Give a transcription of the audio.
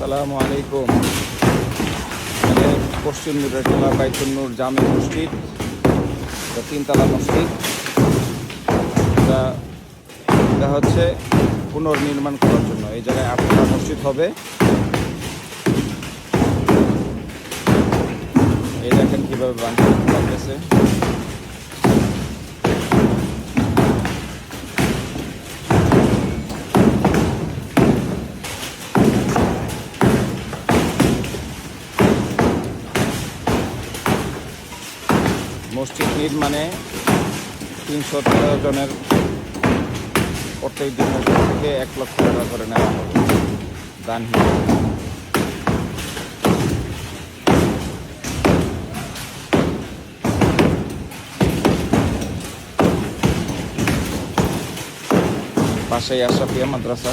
আসসালামু আলাইকুম। মানে পশ্চিম মিরাটোলা বাইতুন্নুর জামে মসজিদ, তিনতলা মসজিদ। এটা এটা হচ্ছে পুনর্নির্মাণ করার জন্য এই জায়গায় 8তলা মসজিদ হবে। এই দেখেন কীভাবে বানিয়েছে। মসজিদ নির্মাণে 313 জনের প্রত্যেক দিনের থেকে 1 লক্ষ টাকা করে নেওয়া হবে দান হিসেবে। পাশেই আশরাফিয়া মাদ্রাসা।